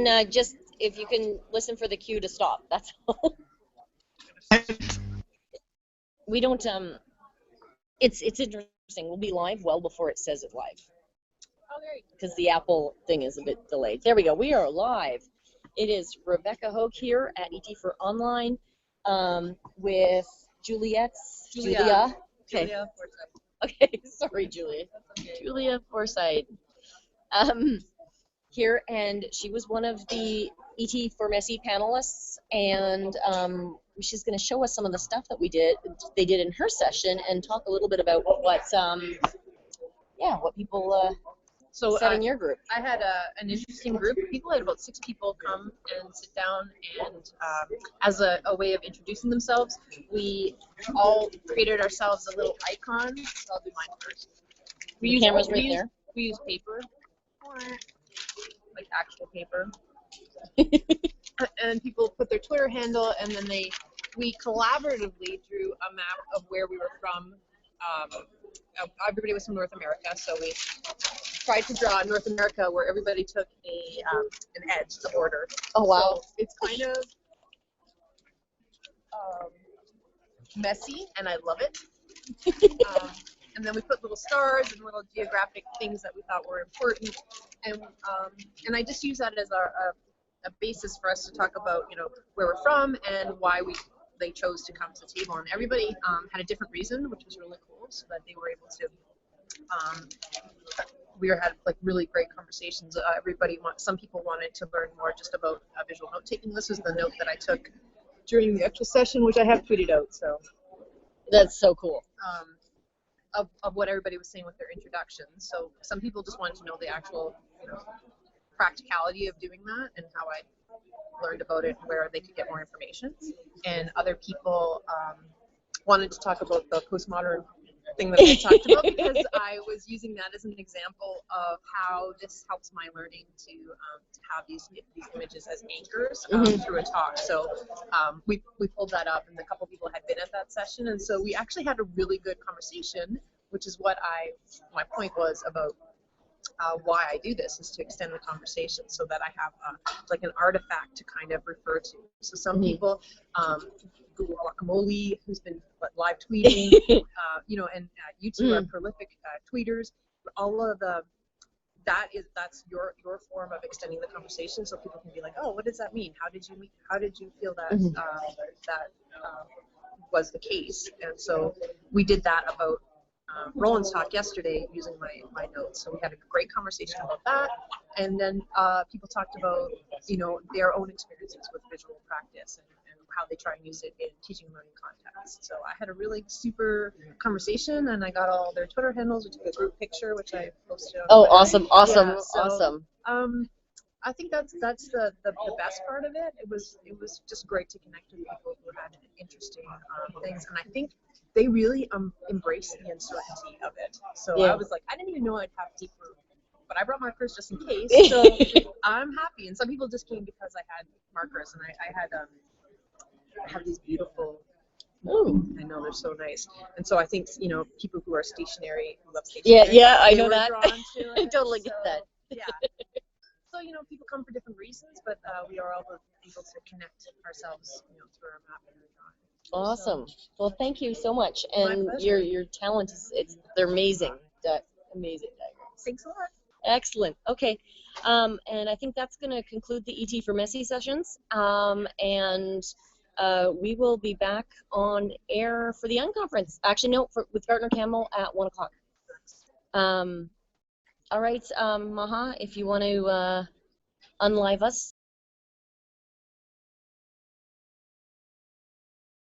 And just if you can listen for the cue to stop, that's all. We don't. It's interesting. We'll be live well before it says it live. Oh, there you go. Because the Apple thing is a bit delayed. There we go. We are live. It is Rebecca Hogue here at ET for Online with Julia. Okay. Julia Forsyth. Okay. Sorry, Julia. Okay. Julia Forsyth. Here, and she was one of the ET for Messy panelists, and she's going to show us some of the stuff that they did in her session, and talk a little bit about what people said in your group. I had an interesting group of people. I had about 6 people come and sit down, and as a way of introducing themselves, we all created ourselves a little icon. So I'll do mine first. The camera's right there. We use paper, like actual paper, and people put their Twitter handle, and then we collaboratively drew a map of where we were from. Everybody was from North America, so we tried to draw North America where everybody took an edge, the border. Oh wow! So it's kind of messy, and I love it. And then we put little stars and little geographic things that we thought were important, and I just use that as a basis for us to talk about, where we're from and why they chose to come to the table. And everybody had a different reason, which was really cool, so that they were able to. We had like really great conversations. Some people wanted to learn more just about visual note taking. This was the note that I took during the actual session, which I have tweeted out. So that's so cool. Of what everybody was saying with their introductions. So some people just wanted to know the actual practicality of doing that and how I learned about it, where they could get more information. And other people wanted to talk about the postmodern thing that I talked about, because I was using that as an example of how this helps my learning to have these images as anchors through a talk. So we pulled that up, and a couple people had been at that session, and so we actually had a really good conversation, which is what my point was about why I do this, is to extend the conversation so that I have like an artifact to kind of refer to. So some people, Google Guacamole, who's been live tweeting, and you two are prolific tweeters. All of that's your form of extending the conversation, so people can be like, oh, what does that mean? How did you feel that that was the case? And so we did that about Roland's talk yesterday using my notes. So we had a great conversation about that, and then people talked about their own experiences with visual practice and how they try and use it in teaching and learning contexts. So I had a really super conversation, and I got all their Twitter handles. We took a group picture, which I posted. Oh, awesome! Yeah, Awesome. I think that's the best part of it. It was just great to connect with people who had interesting things, and I think they really embraced the uncertainty of it. So I was like, I didn't even know I'd have deep root, but I brought markers just in case. So I'm happy. And some people just came because I had markers, and I have these beautiful. Ooh. I know, they're so nice. And so I think people who are stationary, who love stationary. Yeah, I know that. I totally get that. Yeah. So people come for different reasons, but we are all able to connect ourselves, through our map and our drawing. Awesome. Well, thank you so much. My And pleasure. your talent they're amazing. Amazing diagrams. Thanks a lot. Excellent. Okay. And I think that's going to conclude the ET for Messy sessions. And we will be back on air for the unconference. Actually, no, with Gartner Camel at 1 o'clock. All right, Maha, if you want to unlive us.